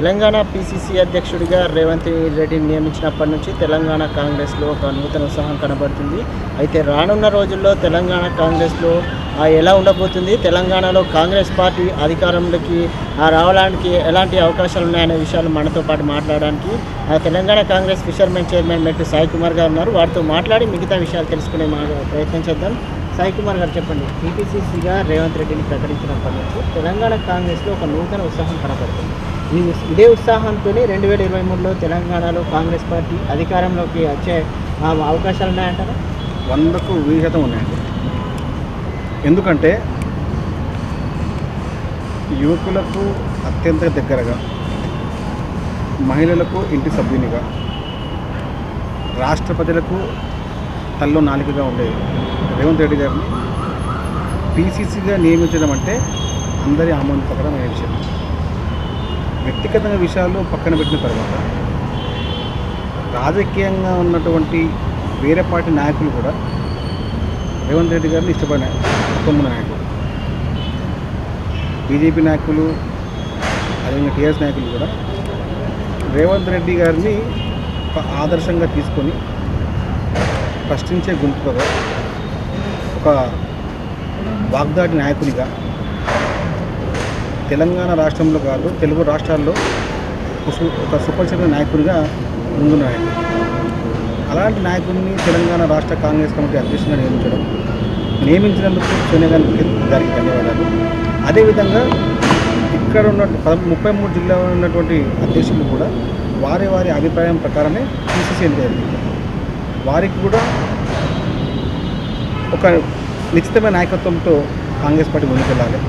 Telangana PCC అధ్యక్షుడిగా రేవంత్ రెడ్డిని నియమించినప్పటి నుంచి తెలంగాణ కాంగ్రెస్లో ఒక నూతన ఉత్సాహం కనబడుతుంది. అయితే రానున్న రోజుల్లో తెలంగాణ కాంగ్రెస్లో ఎలా ఉండబోతుంది, తెలంగాణలో కాంగ్రెస్ పార్టీ అధికారంలోకి రావడానికి ఎలాంటి అవకాశాలు ఉన్నాయనే విషయాలు మనతో పాటు మాట్లాడడానికి తెలంగాణ కాంగ్రెస్ ఫిషర్మెన్ చైర్మన్ మెట్టు సాయి కుమార్ గారు ఉన్నారు. వారితో మాట్లాడి మిగతా విషయాలు తెలుసుకునే ప్రయత్నం చేద్దాం. సాయి కుమార్ గారు చెప్పండి, టీపీసీసీగా రేవంత్ రెడ్డిని ప్రకటించినప్పటి నుంచి తెలంగాణ కాంగ్రెస్లో ఒక నూతన ఉత్సాహం కనబడుతుంది. ఇదే ఉత్సాహంతో 2023లో తెలంగాణలో కాంగ్రెస్ పార్టీ అధికారంలోకి వచ్చే అవకాశాలు ఉన్నాయంటారా? 100% ఉన్నాయండి. ఎందుకంటే యువకులకు అత్యంత దగ్గరగా, మహిళలకు ఇంటి సభ్యునిగా, రాష్ట్ర ప్రజలకు తల్లో నాలుకగా ఉండే రేవంత్ రెడ్డి గారిని పీసీసీగా నియమించడం అంటే అందరి ఆమోదకరమైన విషయం. వ్యక్తిగతంగా విషయాలు పక్కన పెట్టిన తర్వాత రాజకీయంగా ఉన్నటువంటి వేరే పార్టీ నాయకులు కూడా రేవంత్ రెడ్డి గారిని ఇష్టపడిన ఉత్తమ నాయకులు, బీజేపీ నాయకులు, అదేవిధంగా టీఆర్ఎస్ నాయకులు కూడా రేవంత్ రెడ్డి గారిని ఒక ఆదర్శంగా తీసుకొని ప్రశ్నించే గొంతుగా, ఒక వాగ్దాటి నాయకునిగా తెలంగాణ రాష్ట్రంలో కాదు తెలుగు రాష్ట్రాల్లో ఒక సుపరిచిత నాయకుడిగా ముందున్నాడు. అలాంటి నాయకుడిని తెలంగాణ రాష్ట్ర కాంగ్రెస్ కమిటీ అధ్యక్షుడిగా నియమించినందుకు సోనియా గాంధీ గారికి ధన్యవాదాలు. అదేవిధంగా ఇక్కడ ఉన్న 33 జిల్లాలో ఉన్నటువంటి అధ్యక్షులు కూడా వారి అభిప్రాయం ప్రకారమే పీసీసీ ఎన్నికైంది. వారికి కూడా ఒక నిశ్చితమైన నాయకత్వంతో కాంగ్రెస్ పార్టీ ముందుకెళ్ళాలి.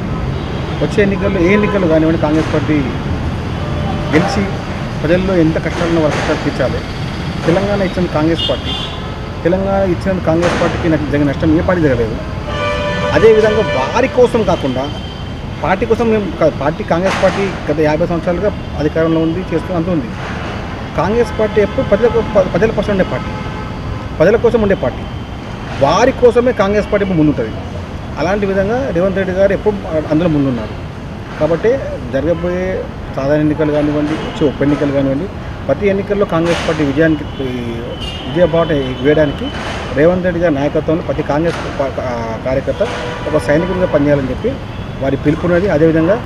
వచ్చే ఎన్నికల్లో ఏ ఎన్నికలు కానివ్వండి, కాంగ్రెస్ పార్టీ గెలిచి ప్రజల్లో ఎంత కష్టాలున్న వాళ్ళ కష్టాలు తీర్చాలి. తెలంగాణ ఇచ్చిన కాంగ్రెస్ పార్టీ, తెలంగాణ ఇచ్చిన కాంగ్రెస్ పార్టీకి నాకు జరిగిన నష్టం ఏ పార్టీ జరగలేదు. అదేవిధంగా వారి కోసం కాకుండా పార్టీ కోసం పార్టీ కాంగ్రెస్ పార్టీ గత 50 సంవత్సరాలుగా అధికారంలో ఉంది, చేస్తూ అంత ఉంది. కాంగ్రెస్ పార్టీ ఎప్పుడు ప్రజల కోసం ఉండే పార్టీ, ప్రజల కోసం ఉండే పార్టీ, వారి కోసమే కాంగ్రెస్ పార్టీ ఎప్పుడు ముందుంటుంది. అలాంటి విధంగా రేవంత్ రెడ్డి గారు ఎప్పుడు అందులో ముందున్నారు. కాబట్టి జరగబోయే సాధారణ ఎన్నికలు కానివ్వండి, వచ్చే ఉప ఎన్నికలు కానివ్వండి, ప్రతి ఎన్నికల్లో కాంగ్రెస్ పార్టీ విజయబాట వేయడానికి రేవంత్ రెడ్డి గారి నాయకత్వంలో ప్రతి కాంగ్రెస్ కార్యకర్త ఒక సైనికుడిగా పనిచేయాలని చెప్పి వారి పిలుపున్నది. అదేవిధంగా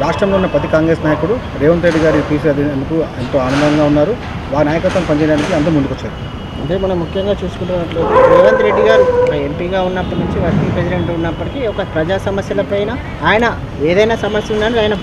రాష్ట్రంలో ఉన్న ప్రతి కాంగ్రెస్ నాయకుడు రేవంత్ రెడ్డి గారి తీసుకు ఎంతో ఆనందంగా ఉన్నారు. వారి నాయకత్వం పనిచేయడానికి అందరూ ముందుకొచ్చారు. అంటే మనం ముఖ్యంగా చూసుకుంటున్నట్లయితే రేవంత్ రెడ్డి గారు ఎంపీగా ఉన్నప్పటి నుంచి వర్కింగ్ ప్రెసిడెంట్ ఉన్నప్పటికీ ఒక ప్రజా సమస్యలపైన ఆయన ఏదైనా సమస్య ఉందని ఆయన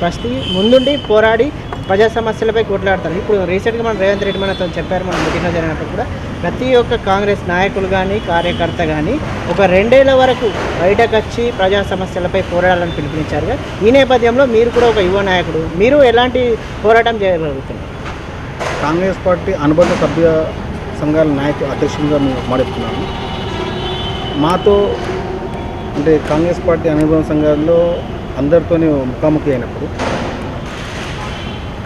ముందుండి పోరాడి ప్రజా సమస్యలపై కొట్లాడతారు. ఇప్పుడు రీసెంట్గా మనం రేవంత్ రెడ్డి మనతో చెప్పారు, మనం మీటింగ్లో జరిగినప్పుడు కూడా ప్రతి ఒక్క కాంగ్రెస్ నాయకులు కానీ కార్యకర్త కానీ ఒక 2 ఏళ్ల వరకు బయటకు వచ్చి ప్రజా సమస్యలపై పోరాడాలని పిలుపునిచ్చారుగా. ఈ నేపథ్యంలో మీరు కూడా ఒక యువ నాయకుడు, మీరు ఎలాంటి పోరాటం చేయగలుగుతున్నారు? కాంగ్రెస్ పార్టీ అనుబంధ సభ్య సంఘాల అధ్యక్షులుగా మేము మాట్లాడుతున్నాము. మాతో అంటే కాంగ్రెస్ పార్టీ అనుబంధ సంఘాల్లో అందరితోనే ముఖాముఖి అయినప్పుడు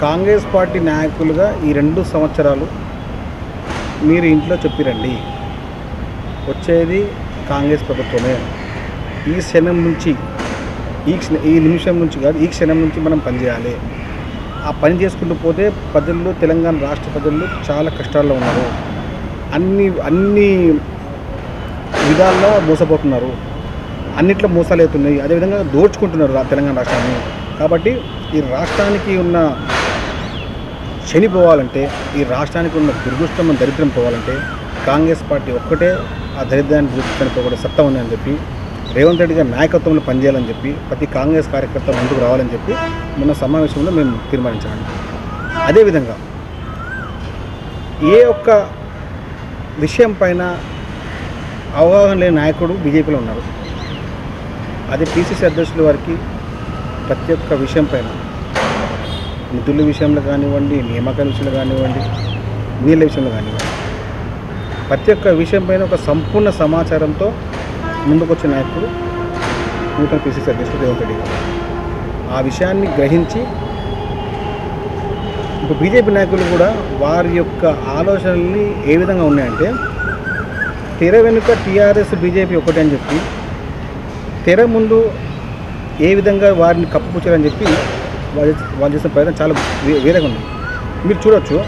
కాంగ్రెస్ పార్టీ నాయకులుగా ఈ 2 సంవత్సరాలు మీరు ఇంట్లో చెప్పిరండి, వచ్చేది కాంగ్రెస్ ప్రభుత్వమే, ఈ క్షణం నుంచి ఈ నిమిషం నుంచి కాదు, ఈ క్షణం నుంచి మనం పనిచేయాలి. ఆ పని చేసుకుంటూ పోతే ప్రజలు, తెలంగాణ రాష్ట్ర ప్రజలు చాలా కష్టాల్లో ఉన్నారు. అన్ని విధాల్లో మోసపోతున్నారు, అన్నిట్లో మోసాలు అవుతున్నాయి, అదేవిధంగా దోచుకుంటున్నారు తెలంగాణ రాష్ట్రాన్ని. కాబట్టి ఈ రాష్ట్రానికి ఉన్న శని పోవాలంటే, ఈ రాష్ట్రానికి ఉన్న దుర్గుష్టం దరిద్రం పోవాలంటే కాంగ్రెస్ పార్టీ ఒక్కటే ఆ దరిద్రాన్ని దూచుకొని సత్తా ఉందని చెప్పి రేవంత్ రెడ్డి గారి నాయకత్వంలో పనిచేయాలని చెప్పి ప్రతి కాంగ్రెస్ కార్యకర్త ముందుకు రావాలని చెప్పి మొన్న సమావేశంలో మేము తీర్మానించాము. అదేవిధంగా ఏ ఒక్క విషయం పైన అవగాహన లేని నాయకుడు బీజేపీలో ఉన్నారు. అదే పీసీసీ అధ్యక్షుల వారికి ప్రతి ఒక్క విషయం పైన, నిధుల విషయంలో కానివ్వండి, నియామకాల విషయంలో కానివ్వండి, నీళ్ళ విషయంలో కానివ్వండి, ప్రతి ఒక్క విషయం పైన ఒక సంపూర్ణ సమాచారంతో ముందుకొచ్చే నాయకుడు నూతన పీసీసీ అధ్యక్షుడు రేవంత్ రెడ్డి గారు. ఆ విషయాన్ని గ్రహించి ఇప్పుడు బీజేపీ నాయకులు కూడా వారి యొక్క ఆలోచనల్ని ఏ విధంగా ఉన్నాయంటే, తెర వెనుక టీఆర్ఎస్ బీజేపీ ఒకటే అని చెప్పి తెర ముందు ఏ విధంగా వారిని కప్పుపుచ్చారని చెప్పి వాళ్ళు చేసిన ప్రయత్నం చాలా వేరేగా ఉంది. మీరు చూడొచ్చు,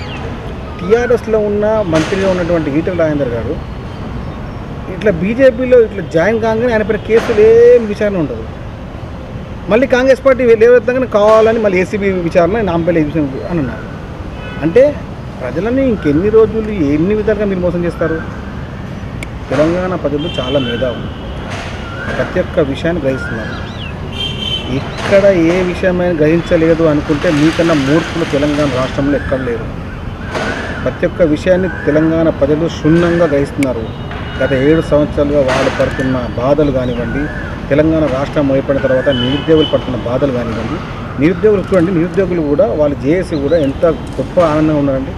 టీఆర్ఎస్లో ఉన్న మంత్రిగా ఉన్నటువంటి ఈటెల రాజేందర్ గారు ఇట్లా బీజేపీలో ఇట్లా జాయిన్ కాగానే ఆయన పైన కేసులు ఏం విచారణ ఉండదు. మళ్ళీ కాంగ్రెస్ పార్టీ లేవెత్తగానే కావాలని మళ్ళీ ఏసీబీ విచారణ నాంపల్లి అని అన్నారు. అంటే ప్రజలని ఇంకెన్ని రోజులు ఎన్ని విధాలుగా మీరు మోసం చేస్తారు? తెలంగాణ ప్రజలు చాలా మేధావులు, ప్రతి ఒక్క విషయాన్ని గ్రహిస్తున్నారు. ఇక్కడ ఏ విషయమైనా గ్రహించలేదు అనుకుంటే మీకన్నా మూర్ఖులు తెలంగాణ రాష్ట్రంలో ఎక్కడ లేరు. ప్రతి ఒక్క విషయాన్ని తెలంగాణ ప్రజలు క్షుణ్ణంగా గ్రహిస్తున్నారు. గత 7 సంవత్సరాలుగా వాళ్ళు పడుతున్న బాధలు కానివ్వండి, తెలంగాణ రాష్ట్రం ఏర్పడిన తర్వాత నిరుద్యోగులు పడుతున్న బాధలు కానివ్వండి, నిరుద్యోగులు చూడండి, నిరుద్యోగులు కూడా వాళ్ళు జేఏసీ కూడా ఎంత గొప్ప ఆనందంగా ఉన్నారండి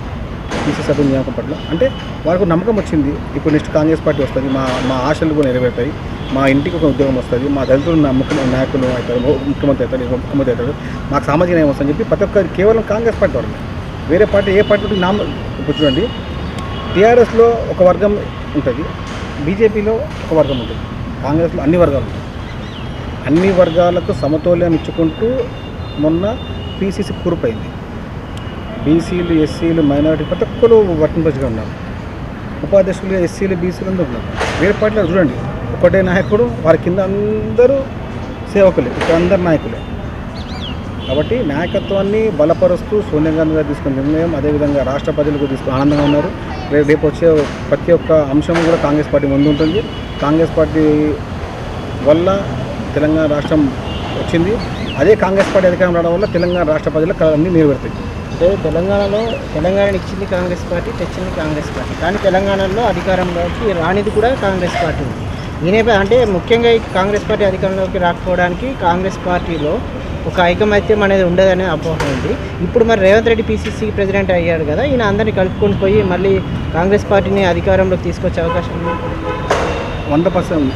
పీసీ సభ్యుల నియామకం పట్ల. అంటే వాళ్ళకు నమ్మకం వచ్చింది, ఇప్పుడు నెక్స్ట్ కాంగ్రెస్ పార్టీ వస్తుంది, మా ఆశలు కూడా నెరవేరుతాయి, మా ఇంటికి ఒక ఉద్యోగం వస్తుంది, మా దళితులు నాయకులు అవుతారు, ముఖ్యమంత్రి అవుతారు, ముఖ్యమంత్రి అవుతారు, మాకు సామాజిక న్యాయం వస్తుందని చెప్పి ప్రతి ఒక్కరు కేవలం కాంగ్రెస్ పార్టీ వాళ్ళు. వేరే పార్టీ ఏ పార్టీ ఇప్పుడు చూడండి, టీఆర్ఎస్లో ఒక వర్గం ఉంటుంది, బీజేపీలో ఒక వర్గం ఉంటుంది, కాంగ్రెస్లో అన్ని వర్గాలు ఉంటాయి. అన్ని వర్గాలకు సమతౌల్యం ఇచ్చుకుంటూ మొన్న పీసీసీ కూర్పైంది. బీసీలు, ఎస్సీలు, మైనారిటీ ప్రతి ఒక్కరు వర్తింపజగా ఉన్నారు. ఉపాధ్యక్షులు ఎస్సీలు, బీసీలు అందరూ ఉన్నారు. వేరే పార్టీలో చూడండి, ఒకటే నాయకుడు, వారి కింద అందరూ సేవకులే, ఇక్కడ అందరు నాయకులే. కాబట్టి నాయకత్వాన్ని బలపరుస్తూ సోనియా గాంధీ గారు తీసుకున్న నిర్ణయం, అదేవిధంగా రాష్ట్ర ప్రజలకు తీసుకుని ఆనందంగా ఉన్నారు. రేపు వచ్చే ప్రతి ఒక్క అంశం కూడా కాంగ్రెస్ పార్టీ ముందు ఉంటుంది. కాంగ్రెస్ పార్టీ వల్ల తెలంగాణ రాష్ట్రం వచ్చింది. అదే కాంగ్రెస్ పార్టీ అధికారం రావడం వల్ల తెలంగాణ రాష్ట్ర ప్రజలకు అన్నీ నెరవేరుతాయి. అంటే తెలంగాణని ఇచ్చింది కాంగ్రెస్ పార్టీ, తెచ్చింది కాంగ్రెస్ పార్టీ, కానీ తెలంగాణలో అధికారంలోకి రానిది కూడా కాంగ్రెస్ పార్టీ. అంటే ముఖ్యంగా ఈ కాంగ్రెస్ పార్టీ అధికారంలోకి రాకపోవడానికి కాంగ్రెస్ పార్టీలో ఒక ఐకమత్యం అనేది ఉండదనే అపోహ ఉంది. ఇప్పుడు మరి రేవంత్ రెడ్డి పీసీసీ ప్రెసిడెంట్ అయ్యాడు కదా, ఈయన అందరినీ కలుపుకొని పోయి మళ్ళీ కాంగ్రెస్ పార్టీని అధికారంలోకి తీసుకొచ్చే అవకాశం ఉంది. 100%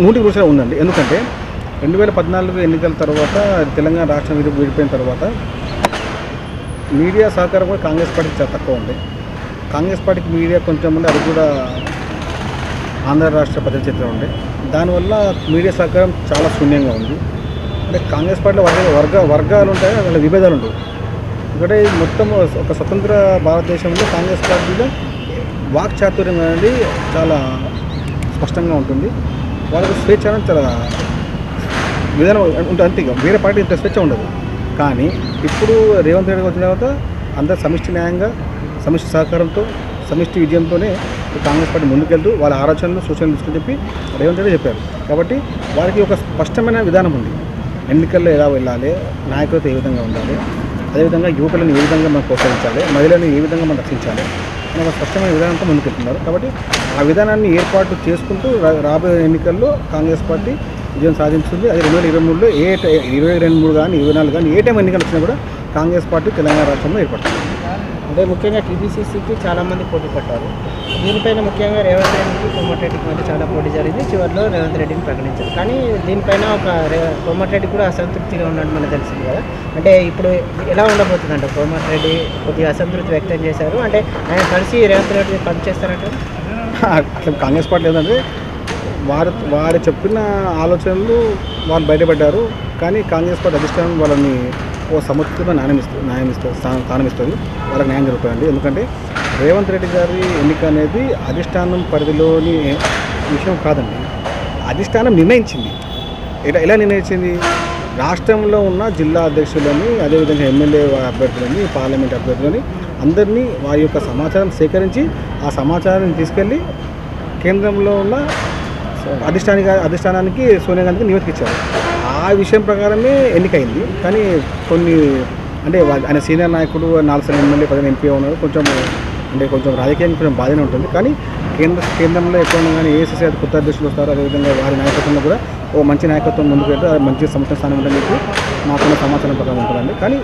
100% ఉందండి. ఎందుకంటే 2014 ఎన్నికల తర్వాత తెలంగాణ రాష్ట్రం విడిపోయిన తర్వాత మీడియా సహకారం కూడా కాంగ్రెస్ పార్టీకి చాలా తక్కువ ఉంది. కాంగ్రెస్ పార్టీకి మీడియా కొంచెం ఉంది, అది కూడా ఆంధ్ర రాష్ట్ర ప్రజల చేతిలో ఉండే. దానివల్ల మీడియా సహకారం చాలా శూన్యంగా ఉంది. అంటే కాంగ్రెస్ పార్టీలో వర్గాలు ఉంటాయి, వాళ్ళ విభేదాలు ఉంటాయి. ఇక్కడ మొత్తం ఒక స్వతంత్ర భారతదేశంలో కాంగ్రెస్ పార్టీలో వాక్చాతుర్యం అనేది చాలా స్పష్టంగా ఉంటుంది. వాళ్ళకి స్వేచ్ఛ అనేది చాలా విధానం ఉంటుంది. అంతే, వేరే పార్టీ ఇంత స్వేచ్ఛ ఉండదు. కానీ ఇప్పుడు రేవంత్ రెడ్డి వచ్చిన తర్వాత అందరు సమిష్టి న్యాయంగా, సమిష్టి సహకారంతో, సమిష్టి విజయంతోనే కాంగ్రెస్ పార్టీ ముందుకెళ్తూ వాళ్ళ ఆలోచనలు, సూచనలు తీసుకుని చెప్పి రేవంత్ రెడ్డి చెప్పారు. కాబట్టి వారికి ఒక స్పష్టమైన విధానం ఉంది. ఎన్నికల్లో ఎలా వెళ్ళాలి, నాయకులతో ఏ విధంగా ఉండాలి, అదేవిధంగా యువకులను ఏ విధంగా మనం ప్రోత్సహించాలి, మహిళలను ఏ విధంగా మనం రక్షించాలి అనే ఒక స్పష్టమైన విధానంతో ముందుకెళ్తున్నారు. కాబట్టి ఆ విధానాన్ని ఏర్పాటు చేసుకుంటూ రాబోయే ఎన్నికల్లో కాంగ్రెస్ పార్టీ విజయం సాధించింది. అది 2023లో 2023 కానీ 2024 కానీ ఏ టైం ఎన్నికలు వచ్చినా కూడా కాంగ్రెస్ పార్టీ తెలంగాణ రాష్ట్రంలో ఏర్పడుతుంది. అంటే ముఖ్యంగా టీపీసీసీకి చాలామంది పోటీ పట్టారు. దీనిపైన ముఖ్యంగా రేవంత్ రెడ్డికి కోమటిరెడ్డికి మధ్య చాలా పోటీ జరిగింది. చివరిలో రేవంత్ రెడ్డిని ప్రకటించారు. కానీ దీనిపైన కోమటిరెడ్డి కూడా అసంతృప్తిగా ఉన్నట్టు మనకు తెలిసింది కదా. అంటే ఇప్పుడు ఎలా ఉండబోతుందంటే కోమటిరెడ్డి కొద్దిగా అసంతృప్తి వ్యక్తం చేశారు. అంటే ఆయన కలిసి రేవంత్ రెడ్డి పనిచేస్తారంటే అట్లా కాంగ్రెస్ పార్టీ ఏంటంటే వారు చెప్పిన ఆలోచనలు వాళ్ళు బయటపడ్డారు. కానీ కాంగ్రెస్ పార్టీ అధిష్టానం వాళ్ళని ఓ సముచితంగా స్థానం ఇస్తుంది, వాళ్ళకి న్యాయం జరుగుతుందండి. ఎందుకంటే రేవంత్ రెడ్డి గారి ఎన్నిక అనేది అధిష్టానం పరిధిలోని విషయం కాదండి. అధిష్టానం నిర్ణయించింది. ఎలా నిర్ణయించింది? రాష్ట్రంలో ఉన్న జిల్లా అధ్యక్షులని, అదేవిధంగా ఎమ్మెల్యే అభ్యర్థులని, పార్లమెంట్ అభ్యర్థులని అందరినీ వారి యొక్క సమాచారం సేకరించి ఆ సమాచారాన్ని తీసుకెళ్ళి కేంద్రంలో ఉన్న అధిష్టానానికి సోనియా గాంధీకి నివేదిక ఇచ్చారు. ఆ విషయం ప్రకారమే ఎన్నికైంది. కానీ కొన్ని అంటే ఆయన సీనియర్ నాయకుడు, 4 సార్లు ఎమ్మెల్యే, 10 ఎంపీ ఉన్నారు. కొంచెం రాజకీయంగా కొంచెం బాధనే ఉంటుంది. కానీ కేంద్రంలో ఎక్కువ కానీ ఏసీసీ కొత్త అధ్యక్షులు వస్తారు. అదేవిధంగా వారి నాయకత్వంలో కూడా ఓ మంచి నాయకత్వం ముందుకు వెళ్తే అది మంచి సంస్థ స్థానం ఉందని చెప్పి మాకున్న సమాచారం ప్రకారం ఉంటుందండి. కానీ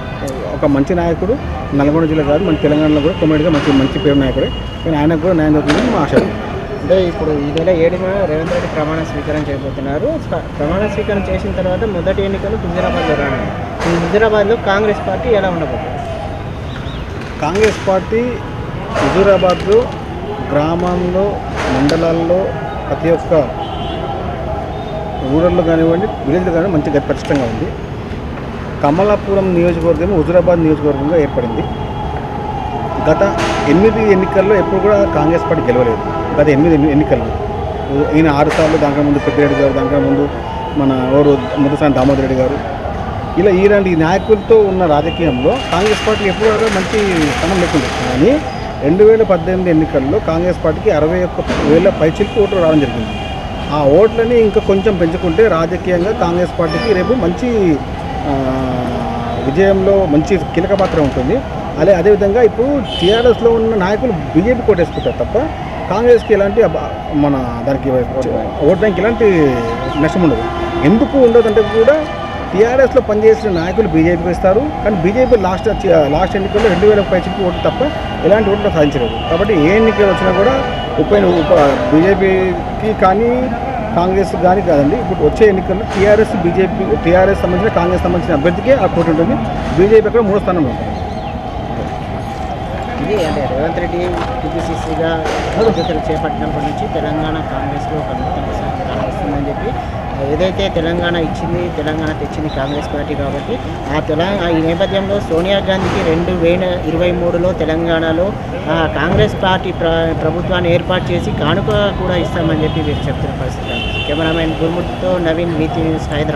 ఒక మంచి నాయకుడు నల్గొండ జిల్లా కాదు, మన తెలంగాణలో కూడా కొమ్మడిగా మంచి పేరు నాయకుడే. కానీ ఆయనకు కూడా న్యాయం జరుగుతుందని మా ఆశ. అంటే ఇప్పుడు ఈ నెల 7న రేవంత్ రెడ్డి ప్రమాణ స్వీకారం చేయబోతున్నారు. ప్రమాణ స్వీకారం చేసిన తర్వాత మొదటి ఎన్నికలు హుజూరాబాద్లో రానున్నాయి. ఈ హుజూరాబాద్లో కాంగ్రెస్ పార్టీ ఎలా ఉండబోతుంది? కాంగ్రెస్ పార్టీ హుజూరాబాద్లో గ్రామాల్లో, మండలాల్లో, ప్రతి ఒక్క ఊళ్ళల్లో కానివ్వండి, విలేజ్లో కానివ్వండి మంచి పటిష్టంగా ఉంది. కమలాపురం నియోజకవర్గం హుజురాబాద్ నియోజకవర్గంగా ఏర్పడింది. గత 8 ఎన్నికల్లో ఎప్పుడు కూడా కాంగ్రెస్ పార్టీ గెలవలేదు. గత 8 ఎన్నికల్లో ఈయన 6 సార్లు, దానికన్నా ముందు పెద్దిరెడ్డి గారు, దానికన్నా ముందు మన ఎవరు ముద్దసాని దామోదర్ రెడ్డి గారు, ఇలా ఇలాంటి నాయకులతో ఉన్న రాజకీయంలో కాంగ్రెస్ పార్టీ ఎప్పుడు కూడా మంచి స్థానం లేకుండా. కానీ 2018 ఎన్నికల్లో కాంగ్రెస్ పార్టీకి 61,000 పైచిలకు ఓట్లు రావడం జరిగింది. ఆ ఓట్లని ఇంకా కొంచెం పెంచుకుంటే రాజకీయంగా కాంగ్రెస్ పార్టీకి రేపు మంచి విజయంలో మంచి కీలక పాత్ర ఉంటుంది. అదేవిధంగా ఇప్పుడు టీఆర్ఎస్లో ఉన్న నాయకులు బీజేపీ కోటేసుకుంటారు తప్ప కాంగ్రెస్కి ఎలాంటి మన దానికి ఓట్ బ్యాంక్ ఎలాంటి నష్టం ఉండదు. ఎందుకు ఉండదంటే కూడా టీఆర్ఎస్లో పనిచేసిన నాయకులు బీజేపీకి ఇస్తారు. కానీ బీజేపీ లాస్ట్ ఎన్నికల్లో 2,000 పైచిలకు ఓట్లు తప్ప ఎలాంటి ఓట్లు సాధించలేదు. కాబట్టి ఏ ఎన్నికలు వచ్చినా కూడా బీజేపీకి కానీ కాంగ్రెస్ కానీ కాదండి. ఇప్పుడు వచ్చే ఎన్నికల్లో టీఆర్ఎస్ సంబంధించిన కాంగ్రెస్ సంబంధించిన అభ్యర్థికే ఆ పోటీ ఉంటుంది. బీజేపీ అక్కడ 3వ స్థానంలో ఉంటుంది. ఇది అంటే రేవంత్ రెడ్డి టీపీసీసీగా బాధ్యతలు చేపట్టినప్పటి నుంచి తెలంగాణ కాంగ్రెస్లో ఒక నూతన ఉత్సాహం వస్తుందని చెప్పి ఏదైతే తెలంగాణ తెచ్చింది కాంగ్రెస్ పార్టీ కాబట్టి ఈ నేపథ్యంలో సోనియా గాంధీకి 2023లో తెలంగాణలో కాంగ్రెస్ పార్టీ ప్రభుత్వాన్ని ఏర్పాటు చేసి కానుక కూడా ఇస్తామని చెప్పి వీరు చెప్తున్న పరిస్థితి. కెమెరామెన్ గుర్ముట్తో నవీన్, వీతి న్యూస్, హైదరాబాద్.